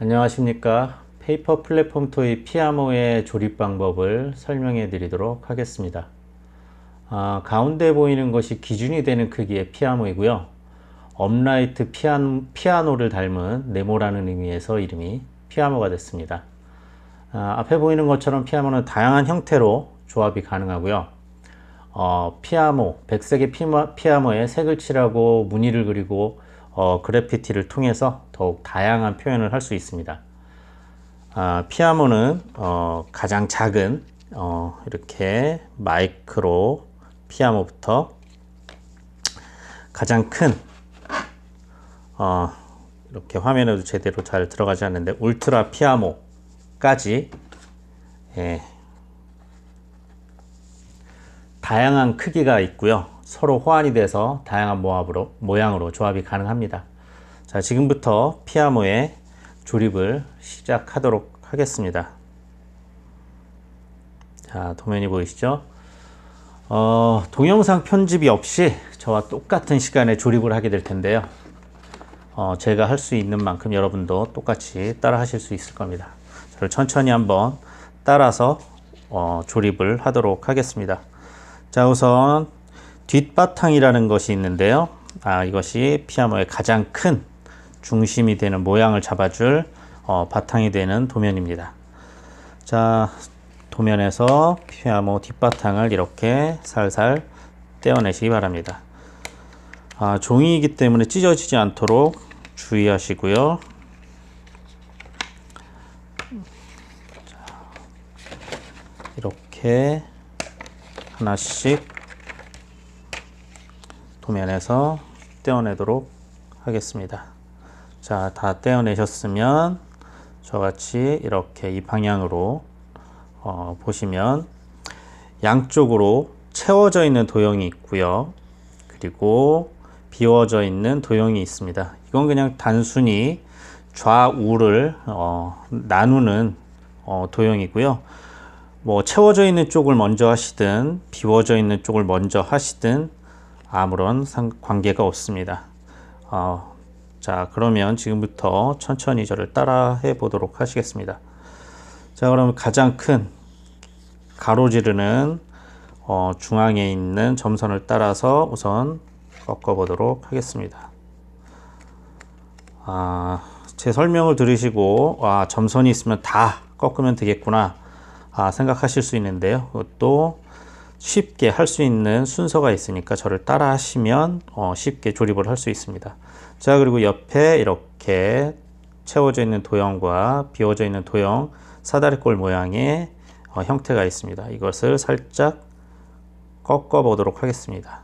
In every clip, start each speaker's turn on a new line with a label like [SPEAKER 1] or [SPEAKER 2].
[SPEAKER 1] 안녕하십니까. 페이퍼 플랫폼 토이 피아모의 조립 방법을 설명해 드리도록 하겠습니다. 가운데 보이는 것이 기준이 되는 크기의 피아모이고요. 업라이트 피아노를 닮은 네모라는 의미에서 이름이 피아모가 됐습니다. 앞에 보이는 것처럼 피아모는 다양한 형태로 조합이 가능하고요. 백색의 피아모에 색을 칠하고 무늬를 그리고 그래피티를 통해서 더욱 다양한 표현을 할 수 있습니다. 피아모는 가장 작은 이렇게 마이크로 피아모부터 가장 큰 이렇게 화면에도 제대로 잘 들어가지 않는데 울트라 피아모까지 다양한 크기가 있고요. 서로 호환이 돼서 다양한 모양으로 조합이 가능합니다. 자, 지금부터 피아모의 조립을 시작하도록 하겠습니다. 자, 도면이 보이시죠? 동영상 편집이 없이 저와 똑같은 시간에 조립을 하게 될 텐데요. 제가 할 수 있는 만큼 여러분도 똑같이 따라 하실 수 있을 겁니다. 저를 천천히 한번 따라서 조립을 하도록 하겠습니다. 자, 우선 뒷바탕이라는 것이 있는데요. 이것이 피아노의 가장 큰 중심이 되는 모양을 잡아줄 바탕이 되는 도면입니다. 자, 도면에서 피아노 뒷바탕을 이렇게 살살 떼어내시기 바랍니다. 종이이기 때문에 찢어지지 않도록 주의하시고요. 이렇게 하나씩 도면에서 떼어내도록 하겠습니다. 자, 다 떼어내셨으면 저같이 이렇게 이 방향으로 보시면 양쪽으로 채워져 있는 도형이 있고요. 그리고 비워져 있는 도형이 있습니다. 이건 그냥 단순히 좌우를 나누는 도형이고요. 채워져 있는 쪽을 먼저 하시든 비워져 있는 쪽을 먼저 하시든 아무런 관계가 없습니다. 자, 그러면 지금부터 천천히 저를 따라 해 보도록 하시겠습니다. 자, 그럼 가장 큰 가로지르는 중앙에 있는 점선을 따라서 우선 꺾어 보도록 하겠습니다. 제 설명을 들으시고 점선이 있으면 다 꺾으면 되겠구나 생각하실 수 있는데요. 그것도 쉽게 할 수 있는 순서가 있으니까 저를 따라 하시면 쉽게 조립을 할 수 있습니다. 자, 그리고 옆에 이렇게 채워져 있는 도형과 비워져 있는 도형 사다리꼴 모양의 형태가 있습니다. 이것을 살짝 꺾어 보도록 하겠습니다.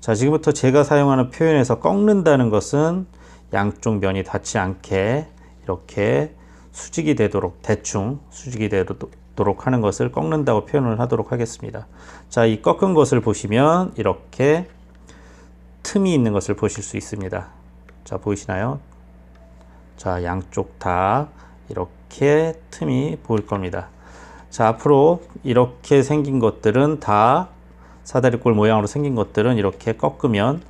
[SPEAKER 1] 자, 지금부터 제가 사용하는 표현에서 꺾는다는 것은 양쪽 면이 닿지 않게 이렇게 수직이 되도록 대충 수직이 되도록 하는 것을 꺾는다고 표현을 하도록 하겠습니다. 자, 이 꺾은 것을 보시면 이렇게 틈이 있는 것을 보실 수 있습니다. 자, 보이시나요? 자, 양쪽 다 이렇게 틈이 보일 겁니다. 자, 앞으로 이렇게 생긴 것들은 다 사다리꼴 모양으로 생긴 것들은 이렇게 꺾으면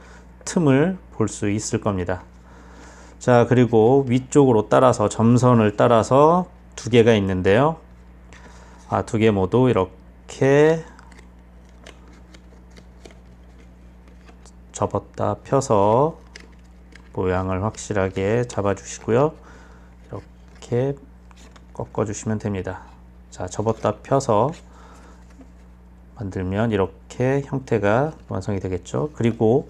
[SPEAKER 1] 틈을 볼 수 있을 겁니다. 자, 그리고 위쪽으로 따라서 점선을 따라서 두 개가 있는데요. 두 개 모두 이렇게 접었다 펴서 모양을 확실하게 잡아 주시고요. 이렇게 꺾어 주시면 됩니다. 자, 접었다 펴서 만들면 이렇게 형태가 완성이 되겠죠. 그리고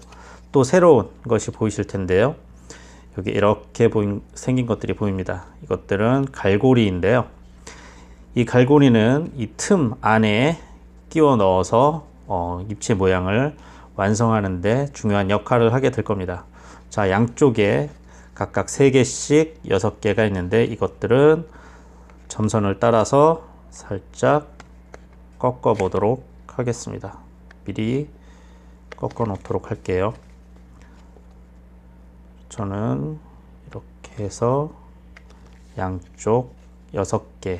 [SPEAKER 1] 또 새로운 것이 보이실 텐데요. 여기 이렇게 생긴 것들이 보입니다. 이것들은 갈고리인데요. 이 갈고리는 이 틈 안에 끼워 넣어서 입체 모양을 완성하는데 중요한 역할을 하게 될 겁니다. 자, 양쪽에 각각 3개씩 6개가 있는데 이것들은 점선을 따라서 살짝 꺾어 보도록 하겠습니다. 미리 꺾어 놓도록 할게요. 저는 이렇게 해서 양쪽 6개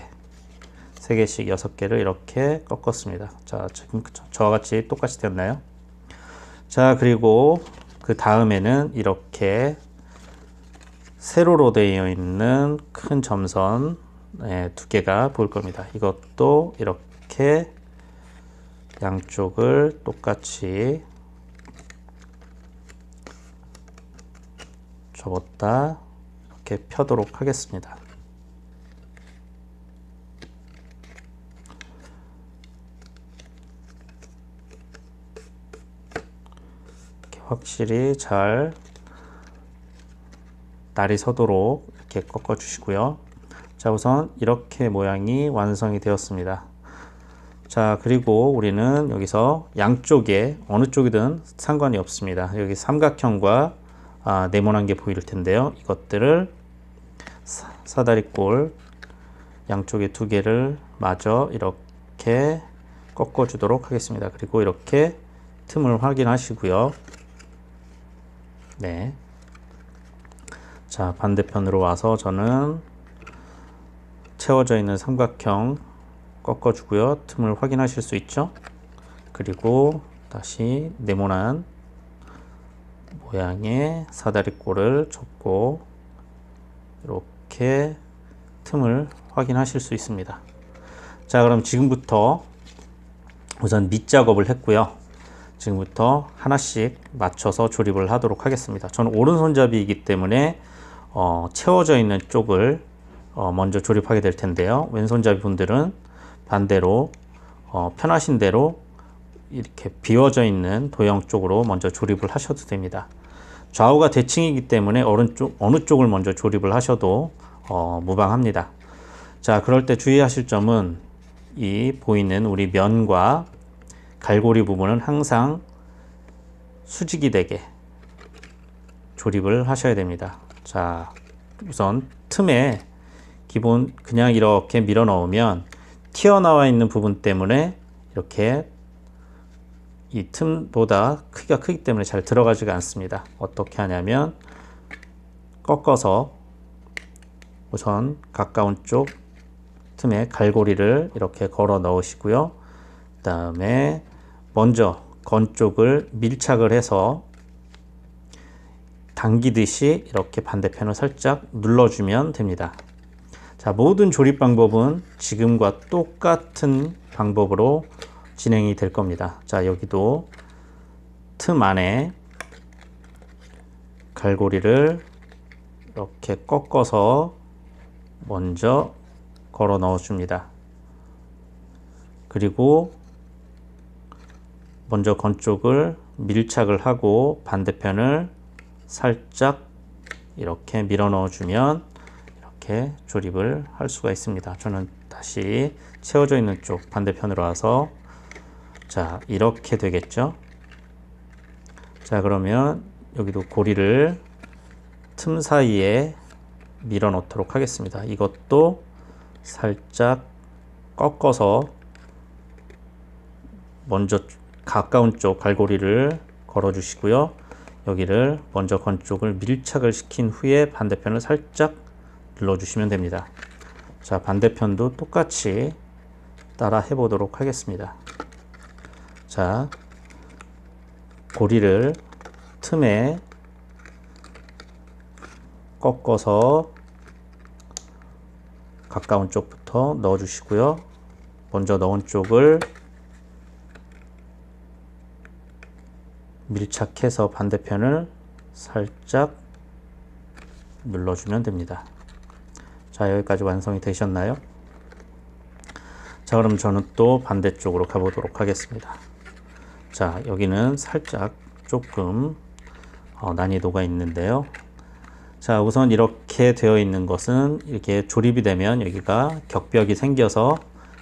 [SPEAKER 1] 3개씩 6개를 이렇게 꺾었습니다. 자, 지금 저와 같이 똑같이 됐나요? 자, 그리고 그 다음에는 이렇게 세로로 되어 있는 큰 점선 두 개가 보일 겁니다. 이것도 이렇게 양쪽을 똑같이 접었다 이렇게 펴도록 하겠습니다. 이렇게 확실히 잘 날이 서도록 이렇게 꺾어 주시고요. 자, 우선 이렇게 모양이 완성이 되었습니다. 자, 그리고 우리는 여기서 양쪽에 어느 쪽이든 상관이 없습니다. 여기 삼각형과 네모난 게 보일 텐데요. 이것들을 사다리꼴 양쪽에 두 개를 마저 이렇게 꺾어 주도록 하겠습니다. 그리고 이렇게 틈을 확인하시고요. 네. 자, 반대편으로 와서 저는 채워져 있는 삼각형 꺾어 주고요. 틈을 확인하실 수 있죠? 그리고 다시 네모난 모양의 사다리꼴을 접고 이렇게 틈을 확인하실 수 있습니다. 자, 그럼 지금부터 우선 밑작업을 했고요. 지금부터 하나씩 맞춰서 조립을 하도록 하겠습니다. 저는 오른손잡이이기 때문에 채워져 있는 쪽을 먼저 조립하게 될 텐데요. 왼손잡이 분들은 반대로 편하신 대로 이렇게 비워져 있는 도형 쪽으로 먼저 조립을 하셔도 됩니다. 좌우가 대칭이기 때문에 어느 쪽을 먼저 조립을 하셔도 무방합니다. 자, 그럴 때 주의하실 점은 이 보이는 우리 면과 갈고리 부분은 항상 수직이 되게 조립을 하셔야 됩니다. 자, 우선 틈에 기본 그냥 이렇게 밀어 넣으면 튀어나와 있는 부분 때문에 이렇게 이 틈보다 크기가 크기 때문에 잘 들어가지가 않습니다. 어떻게 하냐면 꺾어서 우선 가까운 쪽 틈에 갈고리를 이렇게 걸어 넣으시고요. 그 다음에 먼저 건 쪽을 밀착을 해서 당기듯이 이렇게 반대편을 살짝 눌러주면 됩니다. 자, 모든 조립 방법은 지금과 똑같은 방법으로 진행이 될 겁니다. 자, 여기도 틈 안에 갈고리를 이렇게 꺾어서 먼저 걸어 넣어 줍니다. 그리고 먼저 건 쪽을 밀착을 하고 반대편을 살짝 이렇게 밀어 넣어 주면 이렇게 조립을 할 수가 있습니다. 저는 다시 채워져 있는 쪽 반대편으로 와서 자, 이렇게 되겠죠. 자, 그러면 여기도 고리를 틈 사이에 밀어 넣도록 하겠습니다. 이것도 살짝 꺾어서 먼저 가까운 쪽 갈고리를 걸어 주시고요. 여기를 먼저 건 쪽을 밀착을 시킨 후에 반대편을 살짝 눌러 주시면 됩니다. 자, 반대편도 똑같이 따라 해 보도록 하겠습니다. 자, 고리를 틈에 꺾어서 가까운 쪽부터 넣어 주시고요. 먼저 넣은 쪽을 밀착해서 반대편을 살짝 눌러주면 됩니다. 자, 여기까지 완성이 되셨나요? 자, 그럼 저는 또 반대쪽으로 가보도록 하겠습니다. 자, 여기는 살짝 조금 난이도가 있는데요. 자, 우선 이렇게 되어 있는 것은 이렇게 조립이 되면 여기가 격벽이 생겨서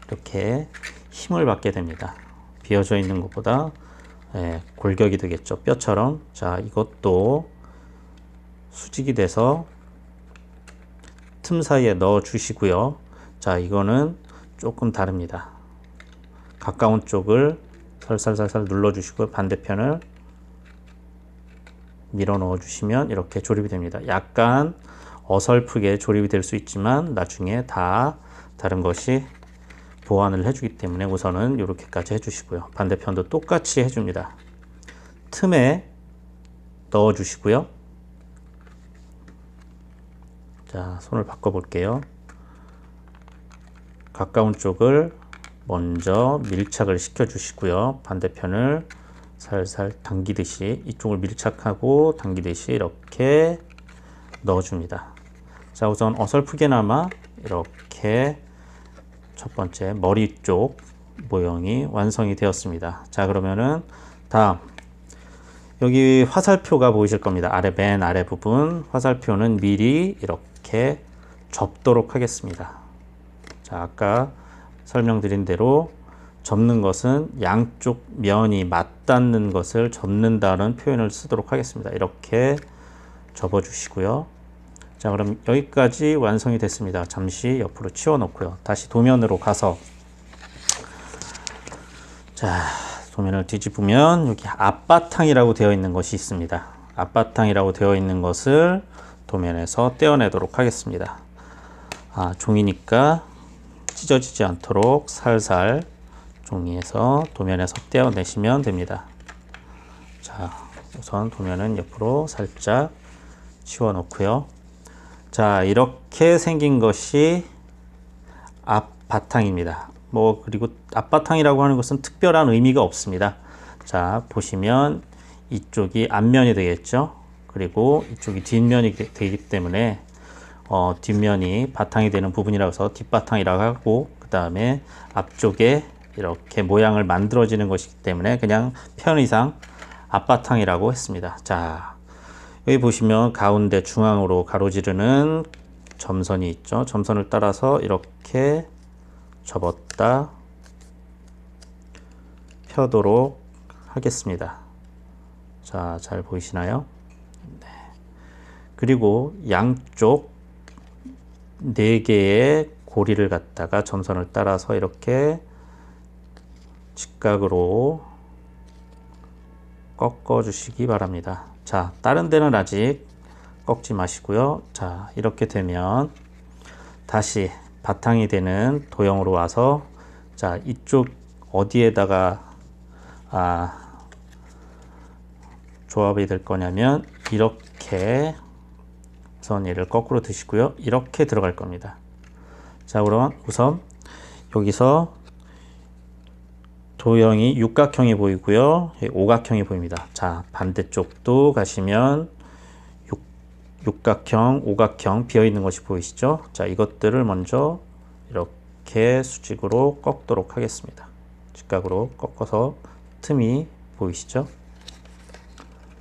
[SPEAKER 1] 이렇게 힘을 받게 됩니다. 비어져 있는 것보다 골격이 되겠죠. 뼈처럼. 자, 이것도 수직이 돼서 틈 사이에 넣어 주시고요. 자, 이거는 조금 다릅니다. 가까운 쪽을 살살살살 눌러 주시고 반대편을 밀어 넣어 주시면 이렇게 조립이 됩니다. 약간 어설프게 조립이 될 수 있지만 나중에 다 다른 것이 보완을 해주기 때문에 우선은 이렇게까지 해주시고요. 반대편도 똑같이 해줍니다. 틈에 넣어 주시고요. 자, 손을 바꿔 볼게요. 가까운 쪽을 먼저 밀착을 시켜 주시고요. 반대편을 살살 당기듯이, 이쪽을 밀착하고 당기듯이 이렇게 넣어 줍니다. 자, 우선 어설프게나마 이렇게 첫 번째 머리 쪽 모형이 완성이 되었습니다. 자, 그러면은 다음 여기 화살표가 보이실 겁니다. 맨 아래 부분 화살표는 미리 이렇게 접도록 하겠습니다. 자, 아까 설명드린 대로 접는 것은 양쪽 면이 맞닿는 것을 접는다는 표현을 쓰도록 하겠습니다. 이렇게 접어 주시고요. 자, 그럼 여기까지 완성이 됐습니다. 잠시 옆으로 치워 놓고요. 다시 도면으로 가서, 자, 도면을 뒤집으면 여기 앞바탕이라고 되어 있는 것이 있습니다. 앞바탕이라고 되어 있는 것을 도면에서 떼어내도록 하겠습니다. 종이니까 찢어지지 않도록 살살 종이에서 도면에서 떼어내시면 됩니다. 자, 우선 도면은 옆으로 살짝 치워 놓고요. 자, 이렇게 생긴 것이 앞바탕입니다. 그리고 앞바탕이라고 하는 것은 특별한 의미가 없습니다. 자, 보시면 이쪽이 앞면이 되겠죠. 그리고 이쪽이 뒷면이 되기 때문에 뒷면이 바탕이 되는 부분이라고 해서 뒷바탕이라고 하고, 그 다음에 앞쪽에 이렇게 모양을 만들어지는 것이기 때문에 그냥 편의상 앞바탕이라고 했습니다. 자, 여기 보시면 가운데 중앙으로 가로지르는 점선이 있죠. 점선을 따라서 이렇게 접었다 펴도록 하겠습니다. 자, 잘 보이시나요? 네. 그리고 양쪽 4개의 고리를 갖다가 점선을 따라서 이렇게 직각으로 꺾어 주시기 바랍니다. 자, 다른 데는 아직 꺾지 마시고요. 자, 이렇게 되면 다시 바탕이 되는 도형으로 와서, 자, 이쪽 어디에다가 조합이 될 거냐면 이렇게 우선 얘를 거꾸로 드시고요. 이렇게 들어갈 겁니다. 자, 그럼 우선 여기서 도형이 육각형이 보이고요. 오각형이 보입니다. 자, 반대쪽도 가시면 육각형, 오각형 비어있는 것이 보이시죠? 자, 이것들을 먼저 이렇게 수직으로 꺾도록 하겠습니다. 직각으로 꺾어서 틈이 보이시죠?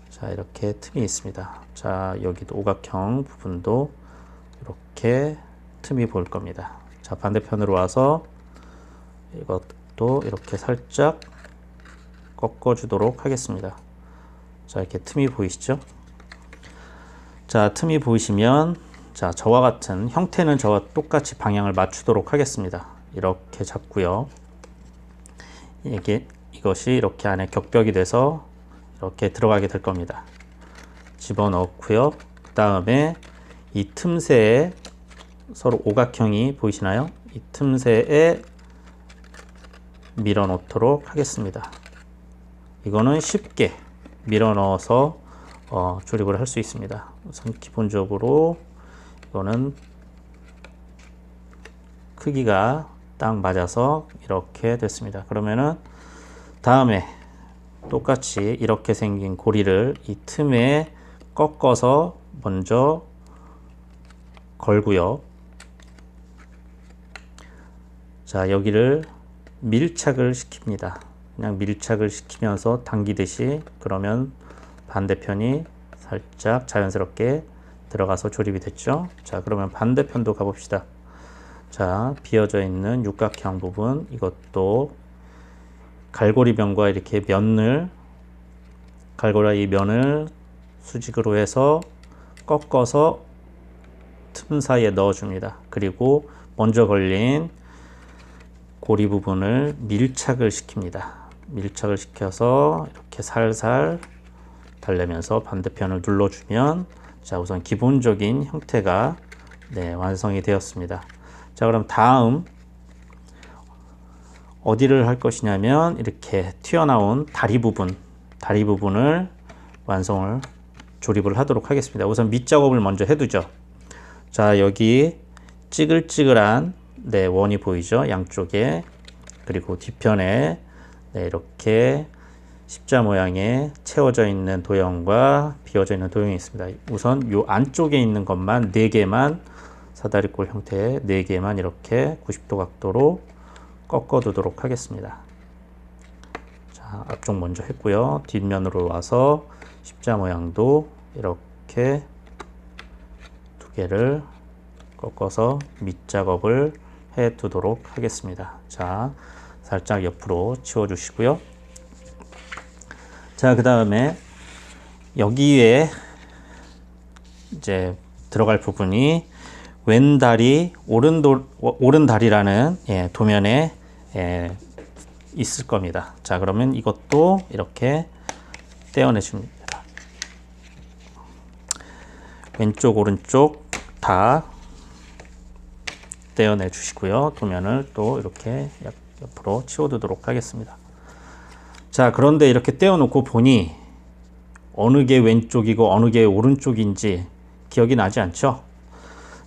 [SPEAKER 1] 자, 이렇게 틈이 있습니다. 자, 여기도 오각형 부분도 이렇게 틈이 보일 겁니다. 자, 반대편으로 와서 이것도 이렇게 살짝 꺾어 주도록 하겠습니다. 자, 이렇게 틈이 보이시죠? 자, 틈이 보이시면, 자, 저와 같은 형태는 저와 똑같이 방향을 맞추도록 하겠습니다. 이렇게 잡고요. 이것이 이렇게 안에 격벽이 돼서 이렇게 들어가게 될 겁니다. 집어넣고요. 그 다음에 이 틈새에 서로 오각형이 보이시나요? 이 틈새에 밀어 넣도록 하겠습니다. 이거는 쉽게 밀어 넣어서 조립을 할 수 있습니다. 우선 기본적으로 이거는 크기가 딱 맞아서 이렇게 됐습니다. 그러면은 다음에 똑같이 이렇게 생긴 고리를 이 틈에 꺾어서 먼저 걸고요. 자, 여기를 밀착을 시킵니다. 그냥 밀착을 시키면서 당기듯이, 그러면 반대편이 살짝 자연스럽게 들어가서 조립이 됐죠. 자, 그러면 반대편도 가봅시다. 자, 비어져 있는 육각형 부분, 이것도 갈고리면과 이렇게 이 면을 수직으로 해서 꺾어서 틈 사이에 넣어줍니다. 그리고 먼저 걸린 고리 부분을 밀착을 시킵니다. 밀착을 시켜서 이렇게 살살 달래면서 반대편을 눌러주면, 자, 우선 기본적인 형태가 완성이 되었습니다. 자, 그럼 다음 어디를 할 것이냐면 이렇게 튀어나온 다리 부분을 조립을 하도록 하겠습니다. 우선 밑작업을 먼저 해두죠. 자, 여기 찌글찌글한 원이 보이죠? 양쪽에. 그리고 뒤편에 이렇게 십자 모양의 채워져 있는 도형과 비워져 있는 도형이 있습니다. 우선 이 안쪽에 있는 것만 4개만 사다리꼴 형태의 4개만 이렇게 90도 각도로 꺾어 두도록 하겠습니다. 자, 앞쪽 먼저 했고요. 뒷면으로 와서 십자 모양도 이렇게 2개를 꺾어서 밑작업을 해 두도록 하겠습니다. 자, 살짝 옆으로 치워 주시고요. 자, 그 다음에 여기에 이제 들어갈 부분이 왼다리, 오른다리라는 도면에 있을 겁니다. 자, 그러면 이것도 이렇게 떼어내 줍니다. 왼쪽, 오른쪽 다 떼어내 주시고요. 도면을 또 이렇게 옆으로 치워두도록 하겠습니다. 자, 그런데 이렇게 떼어놓고 보니 어느 게 왼쪽이고 어느 게 오른쪽인지 기억이 나지 않죠?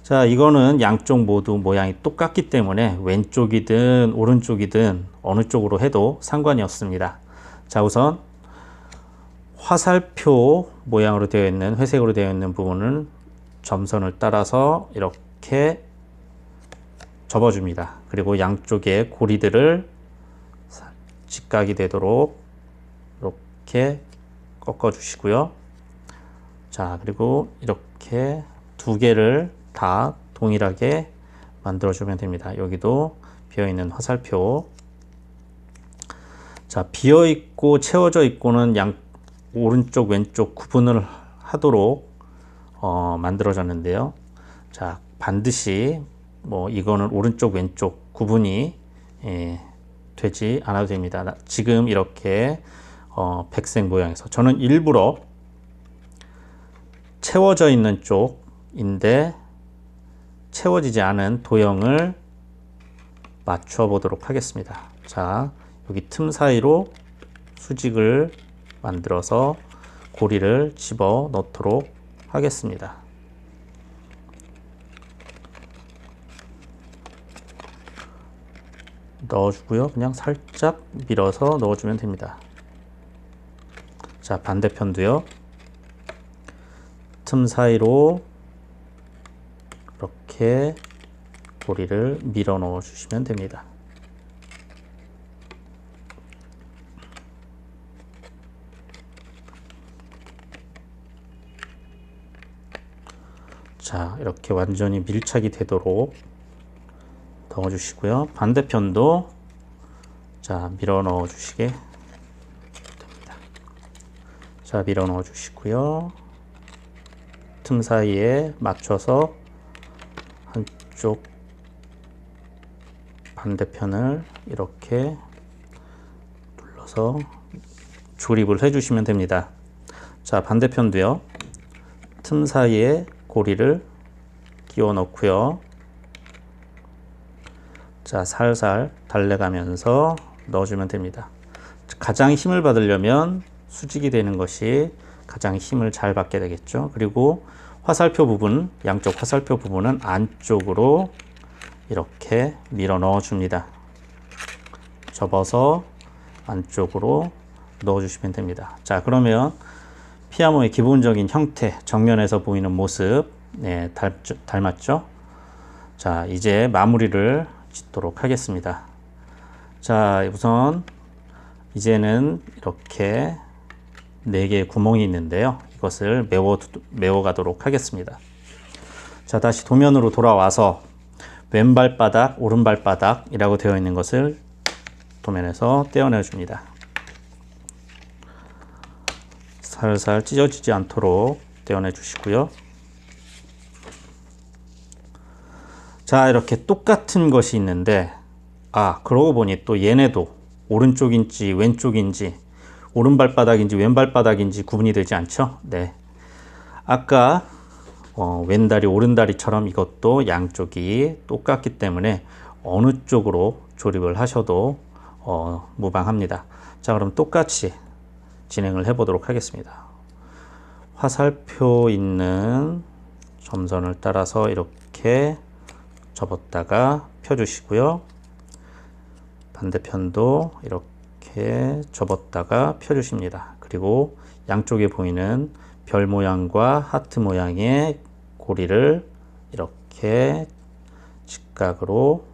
[SPEAKER 1] 자, 이거는 양쪽 모두 모양이 똑같기 때문에 왼쪽이든 오른쪽이든 어느 쪽으로 해도 상관이 없습니다. 자, 우선 화살표 모양으로 되어 있는, 회색으로 되어 있는 부분은 점선을 따라서 이렇게 접어줍니다. 그리고 양쪽의 고리들을 직각이 되도록 이렇게 꺾어 주시고요. 자, 그리고 이렇게 2개를 다 동일하게 만들어 주면 됩니다. 여기도 비어 있는 화살표. 자, 비어 있고 채워져 있고는 오른쪽 왼쪽 구분을 하도록 만들어졌는데요. 자, 반드시 이거는 오른쪽 왼쪽 구분이 되지 않아도 됩니다. 지금 이렇게 백색 모양에서 저는 일부러 채워져 있는 쪽인데 채워지지 않은 도형을 맞춰 보도록 하겠습니다. 자, 여기 틈 사이로 수직을 만들어서 고리를 집어 넣도록 하겠습니다. 넣어주고요. 그냥 살짝 밀어서 넣어주면 됩니다. 자, 반대편도요. 틈 사이로 이렇게 고리를 밀어 넣어 주시면 됩니다. 자, 이렇게 완전히 밀착이 되도록 넣어 주시고요. 반대편도 자, 밀어 넣어 주시게 됩니다. 자, 밀어 넣어 주시고요. 틈 사이에 맞춰서 한쪽 반대편을 이렇게 눌러서 조립을 해 주시면 됩니다. 자, 반대편도요. 틈 사이에 고리를 끼워 넣고요. 자, 살살 달래가면서 넣어주면 됩니다. 가장 힘을 받으려면 수직이 되는 것이 가장 힘을 잘 받게 되겠죠. 그리고 화살표 부분, 양쪽 화살표 부분은 안쪽으로 이렇게 밀어 넣어 줍니다. 접어서 안쪽으로 넣어 주시면 됩니다. 자, 그러면 피아모의 기본적인 형태, 정면에서 보이는 모습 닮았죠? 자, 이제 마무리를 짓도록 하겠습니다. 자, 우선 이제는 이렇게 4개의 구멍이 있는데요. 이것을 메워 가도록 하겠습니다. 자, 다시 도면으로 돌아와서 왼발바닥, 오른발바닥이라고 되어 있는 것을 도면에서 떼어내 줍니다. 살살 찢어지지 않도록 떼어내 주시고요. 자, 이렇게 똑같은 것이 있는데, 그러고 보니 또 얘네도 오른쪽인지 왼쪽인지 오른발바닥인지 왼발바닥인지 구분이 되지 않죠? 네. 아까 왼다리 오른다리처럼 이것도 양쪽이 똑같기 때문에 어느 쪽으로 조립을 하셔도 무방합니다. 자, 그럼 똑같이 진행을 해 보도록 하겠습니다. 화살표 있는 점선을 따라서 이렇게 접었다가 펴주시고요. 반대편도 이렇게 접었다가 펴주십니다. 그리고 양쪽에 보이는 별 모양과 하트 모양의 고리를 이렇게 직각으로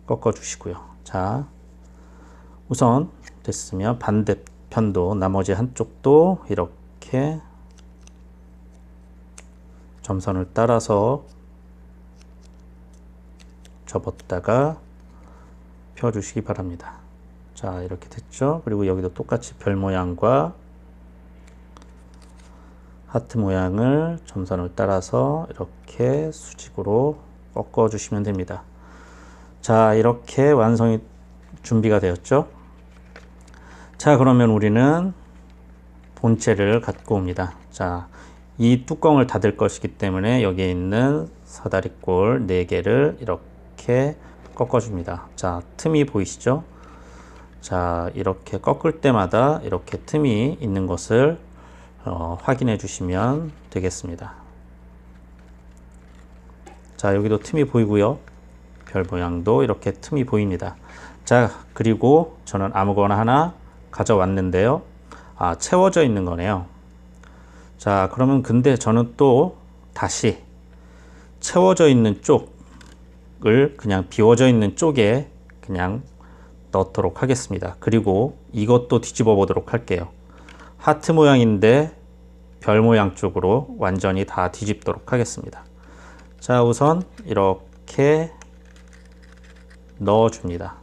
[SPEAKER 1] 꺾어 주시고요. 자, 우선 됐으면 반대편도 나머지 한쪽도 이렇게 점선을 따라서 접었다가 펴주시기 바랍니다. 자, 이렇게 됐죠? 그리고 여기도 똑같이 별 모양과 하트 모양을 점선을 따라서 이렇게 수직으로 꺾어 주시면 됩니다. 자, 이렇게 완성이 준비가 되었죠? 자, 그러면 우리는 본체를 갖고 옵니다. 자, 이 뚜껑을 닫을 것이기 때문에 여기에 있는 사다리꼴 4개를 이렇게 꺾어줍니다. 자, 틈이 보이시죠? 자, 이렇게 꺾을 때마다 이렇게 틈이 있는 것을 확인해 주시면 되겠습니다. 자, 여기도 틈이 보이고요. 별 모양도 이렇게 틈이 보입니다. 자, 그리고 저는 아무거나 하나 가져왔는데요. 아, 채워져 있는 거네요. 자, 그러면 근데 저는 또 다시 채워져 있는 쪽을 그냥 비워져 있는 쪽에 그냥 넣도록 하겠습니다. 그리고 이것도 뒤집어 보도록 할게요. 하트 모양인데 별 모양 쪽으로 완전히 다 뒤집도록 하겠습니다. 자, 우선 이렇게 넣어줍니다.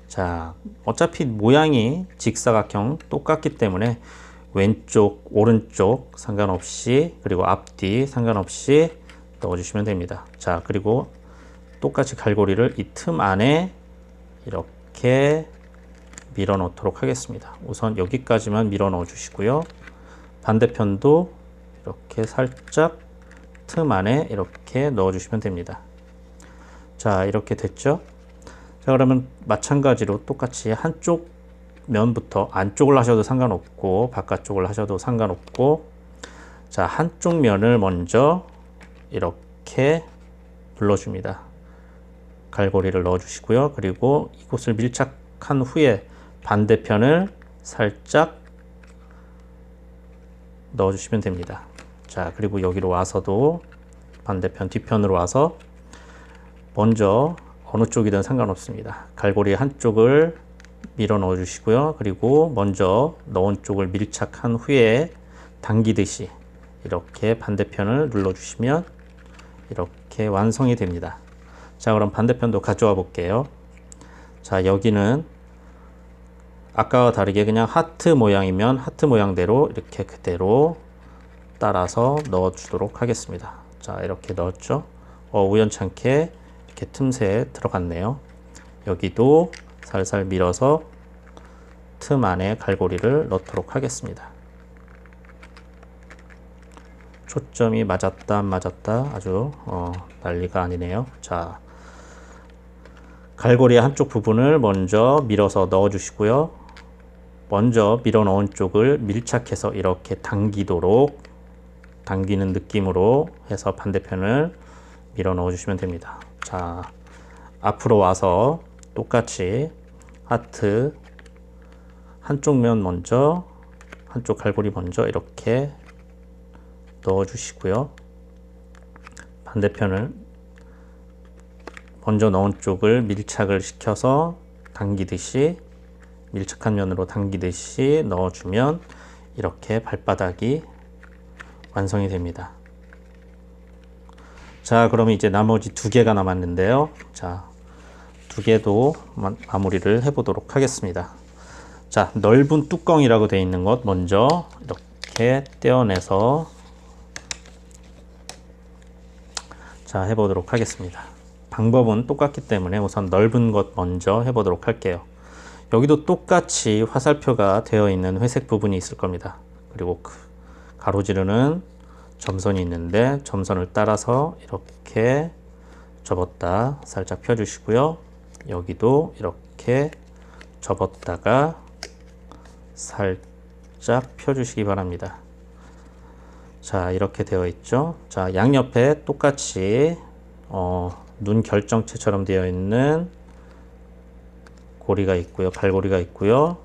[SPEAKER 1] 자, 어차피 모양이 직사각형 똑같기 때문에 왼쪽, 오른쪽 상관없이, 그리고 앞뒤 상관없이 넣어주시면 됩니다. 자, 그리고 똑같이 갈고리를 이 틈 안에 이렇게 밀어 넣도록 하겠습니다. 우선 여기까지만 밀어 넣어 주시고요. 반대편도 이렇게 살짝 틈 안에 이렇게 넣어 주시면 됩니다. 자, 이렇게 됐죠? 자, 그러면 마찬가지로 똑같이 한쪽 면부터 안쪽을 하셔도 상관없고 바깥쪽을 하셔도 상관없고, 자, 한쪽 면을 먼저 이렇게 눌러줍니다. 갈고리를 넣어 주시고요. 그리고 이곳을 밀착한 후에 반대편을 살짝 넣어 주시면 됩니다. 자, 그리고 여기로 와서도 반대편 뒷편으로 와서 먼저 어느 쪽이든 상관없습니다. 갈고리 한쪽을 밀어 넣어 주시고요. 그리고 먼저 넣은 쪽을 밀착한 후에 당기듯이 이렇게 반대편을 눌러 주시면 이렇게 완성이 됩니다. 자, 그럼 반대편도 가져와 볼게요. 자, 여기는 아까와 다르게 그냥 하트 모양이면 하트 모양대로 이렇게 그대로 따라서 넣어 주도록 하겠습니다. 자, 이렇게 넣었죠. 우연찮게 이렇게 틈새에 들어갔네요. 여기도 살살 밀어서 틈 안에 갈고리를 넣도록 하겠습니다. 초점이 맞았다 안 맞았다 아주 난리가 아니네요. 자, 갈고리 한쪽 부분을 먼저 밀어서 넣어 주시고요. 먼저 밀어 넣은 쪽을 밀착해서 이렇게 당기도록, 당기는 느낌으로 해서 반대편을 밀어 넣어 주시면 됩니다. 자, 앞으로 와서 똑같이 하트 한쪽 면 먼저, 한쪽 갈고리 먼저 이렇게 넣어 주시고요. 반대편을 먼저 넣은 쪽을 밀착을 시켜서 당기듯이, 밀착한 면으로 당기듯이 넣어주면 이렇게 발바닥이 완성이 됩니다. 자, 그러면 이제 나머지 2개가 남았는데요. 자, 2개도 마무리를 해 보도록 하겠습니다. 자, 넓은 뚜껑이라고 되어 있는 것 먼저 이렇게 떼어내서 자, 해보도록 하겠습니다. 방법은 똑같기 때문에 우선 넓은 것 먼저 해보도록 할게요. 여기도 똑같이 화살표가 되어 있는 회색 부분이 있을 겁니다. 그리고 가로지르는 점선이 있는데 점선을 따라서 이렇게 접었다 살짝 펴주시고요. 여기도 이렇게 접었다가 살짝 펴주시기 바랍니다. 자, 이렇게 되어 있죠. 자, 양옆에 똑같이 눈 결정체처럼 되어 있는 고리가 있고요. 갈고리가 있고요.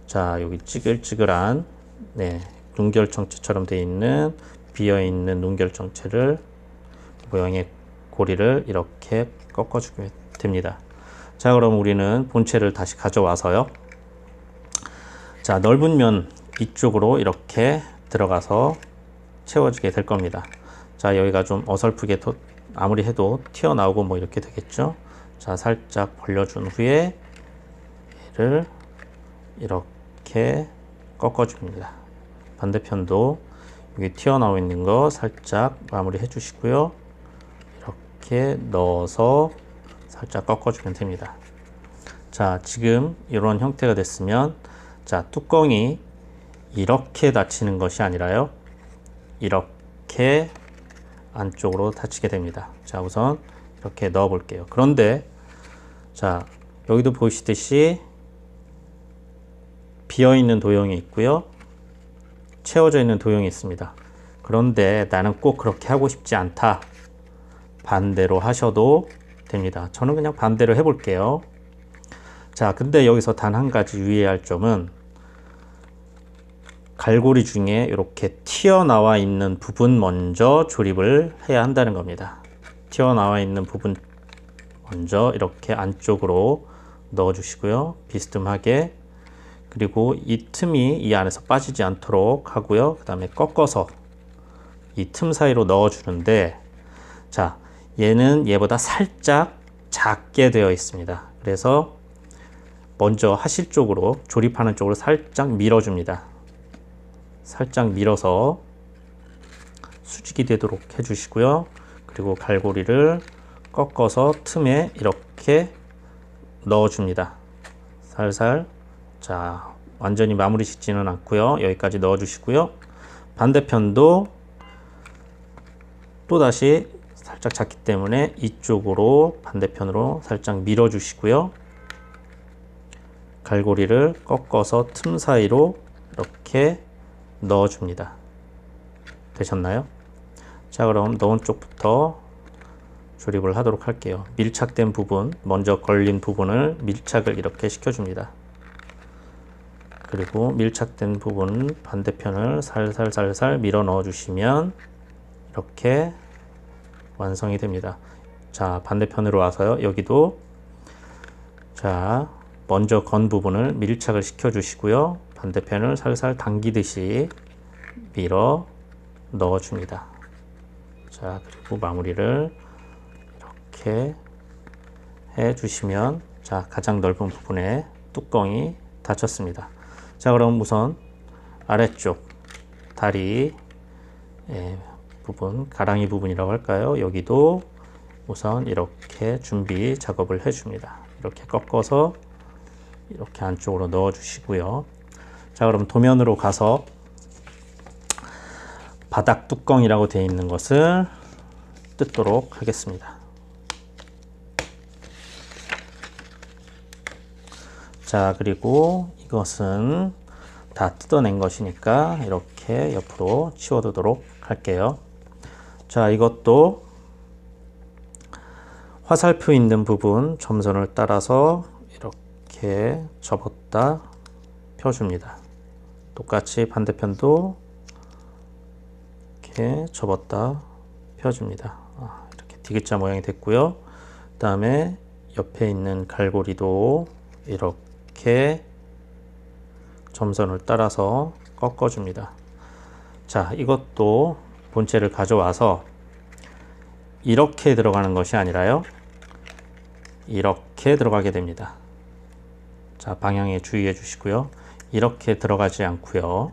[SPEAKER 1] 자, 여기 찌글찌글한 눈 결정체처럼 되어 있는 비어 있는 눈 결정체를 모양의 고리를 이렇게 꺾어주게 됩니다. 자, 그럼 우리는 본체를 다시 가져와서요. 자, 넓은 면 이쪽으로 이렇게 들어가서 채워주게 될 겁니다. 자, 여기가 좀 어설프게 아무리 해도 튀어나오고 뭐 이렇게 되겠죠. 자, 살짝 벌려준 후에 얘를 이렇게 꺾어줍니다. 반대편도 여기 튀어나오고 있는 거 살짝 마무리 해주시고요. 이렇게 넣어서 살짝 꺾어주면 됩니다. 자, 지금 이런 형태가 됐으면, 자, 뚜껑이 이렇게 닫히는 것이 아니라요, 이렇게 안쪽으로 닫히게 됩니다. 자, 우선 이렇게 넣어 볼게요. 그런데 자, 여기도 보시듯이 비어 있는 도형이 있고요, 채워져 있는 도형이 있습니다. 그런데 나는 꼭 그렇게 하고 싶지 않다, 반대로 하셔도 됩니다. 저는 그냥 반대로 해 볼게요. 자, 근데 여기서 단 한 가지 유의할 점은, 갈고리 중에 이렇게 튀어나와 있는 부분 먼저 조립을 해야 한다는 겁니다. 튀어나와 있는 부분 먼저 이렇게 안쪽으로 넣어 주시고요. 비스듬하게. 그리고 이 틈이 이 안에서 빠지지 않도록 하고요. 그 다음에 꺾어서 이 틈 사이로 넣어 주는데, 자, 얘는 얘보다 살짝 작게 되어 있습니다. 그래서 먼저 하실 쪽으로, 조립하는 쪽으로 살짝 밀어줍니다. 살짝 밀어서 수직이 되도록 해주시고요. 그리고 갈고리를 꺾어서 틈에 이렇게 넣어줍니다. 살살. 자, 완전히 마무리 짓지는 않고요. 여기까지 넣어주시고요. 반대편도 또다시 살짝 작기 때문에 이쪽으로, 반대편으로 살짝 밀어주시고요. 갈고리를 꺾어서 틈 사이로 이렇게 넣어줍니다. 되셨나요? 자, 그럼 넣은 쪽부터 조립을 하도록 할게요. 밀착된 부분, 먼저 걸린 부분을 밀착을 이렇게 시켜줍니다. 그리고 밀착된 부분 반대편을 살살살살 밀어 넣어 주시면 이렇게 완성이 됩니다. 자, 반대편으로 와서요. 여기도, 자, 먼저 건 부분을 밀착을 시켜 주시고요. 반대편을 살살 당기듯이 밀어 넣어 줍니다. 자, 그리고 마무리를 이렇게 해 주시면, 자, 가장 넓은 부분에 뚜껑이 닫혔습니다. 자, 그럼 우선 아래쪽 다리 부분, 가랑이 부분이라고 할까요? 여기도 우선 이렇게 준비 작업을 해 줍니다. 이렇게 꺾어서 이렇게 안쪽으로 넣어 주시고요. 자, 그럼 도면으로 가서 바닥 뚜껑이라고 되어 있는 것을 뜯도록 하겠습니다. 자, 그리고 이것은 다 뜯어낸 것이니까 이렇게 옆으로 치워두도록 할게요. 자, 이것도 화살표 있는 부분 점선을 따라서 이렇게 접었다 펴줍니다. 똑같이 반대편도 이렇게 접었다 펴줍니다. 이렇게 디귿자 모양이 됐고요. 그 다음에 옆에 있는 갈고리도 이렇게 점선을 따라서 꺾어줍니다. 자, 이것도 본체를 가져와서 이렇게 들어가는 것이 아니라요, 이렇게 들어가게 됩니다. 자, 방향에 주의해 주시고요. 이렇게 들어가지 않고요,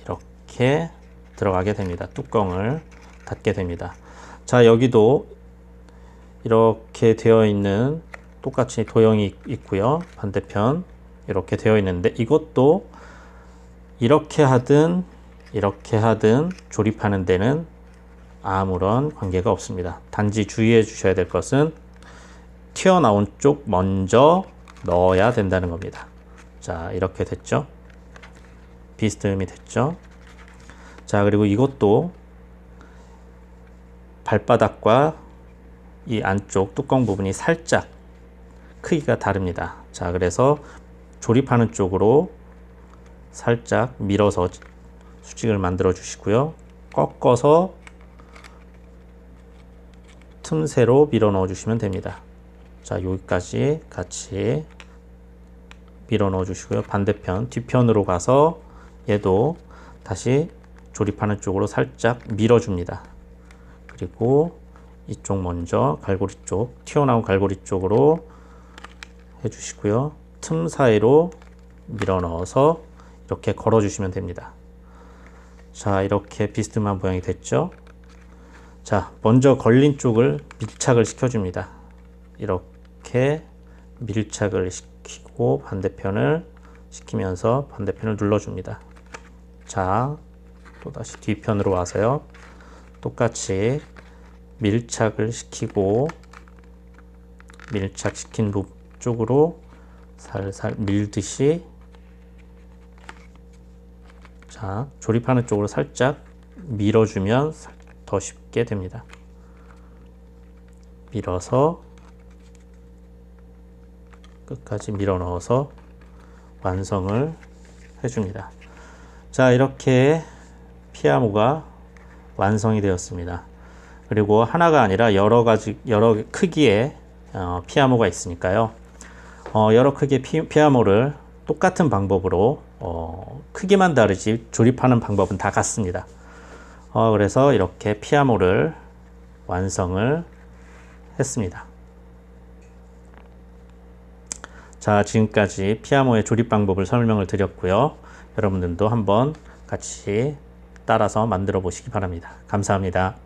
[SPEAKER 1] 이렇게 들어가게 됩니다. 뚜껑을 닫게 됩니다. 자, 여기도 이렇게 되어 있는 똑같이 도형이 있고요. 반대편 이렇게 되어 있는데, 이것도 이렇게 하든 이렇게 하든 조립하는 데는 아무런 관계가 없습니다. 단지 주의해 주셔야 될 것은 튀어나온 쪽 먼저 넣어야 된다는 겁니다. 자, 이렇게 됐죠? 비스듬히 됐죠? 자, 자, 그리고 이것도 발바닥과 이 안쪽 뚜껑 부분이 살짝 크기가 다릅니다. 자, 그래서 조립하는 쪽으로 살짝 밀어서 수직을 만들어 주시고요. 꺾어서 틈새로 밀어 넣어 주시면 됩니다. 자, 여기까지 같이 밀어 넣어 주시고요. 반대편 뒤편으로 가서 얘도 다시 조립하는 쪽으로 살짝 밀어 줍니다. 그리고 이쪽 먼저 갈고리 쪽, 튀어나온 갈고리 쪽으로 해 주시고요. 틈 사이로 밀어 넣어서 이렇게 걸어 주시면 됩니다. 자, 이렇게 비스듬한 모양이 됐죠. 자, 먼저 걸린 쪽을 밀착을 시켜 줍니다. 이렇게 밀착을 시키고 반대편을 시키면서 반대편을 눌러 줍니다. 자, 또다시 뒤편으로 와서요. 똑같이 밀착을 시키고 밀착시킨 부분 쪽으로 살살 밀듯이, 자, 조립하는 쪽으로 살짝 밀어주면 더 쉽게 됩니다. 밀어서 끝까지 밀어 넣어서 완성을 해줍니다. 자, 이렇게 피아모가 완성이 되었습니다. 그리고 하나가 아니라 여러 크기의 피아모가 있으니까요. 여러 크기의 피아모를 똑같은 방법으로 크기만 다르지 조립하는 방법은 다 같습니다. 그래서 이렇게 피아모를 완성을 했습니다. 자, 지금까지 피아모의 조립 방법을 설명을 드렸고요. 여러분들도 한번 같이 따라서 만들어 보시기 바랍니다. 감사합니다.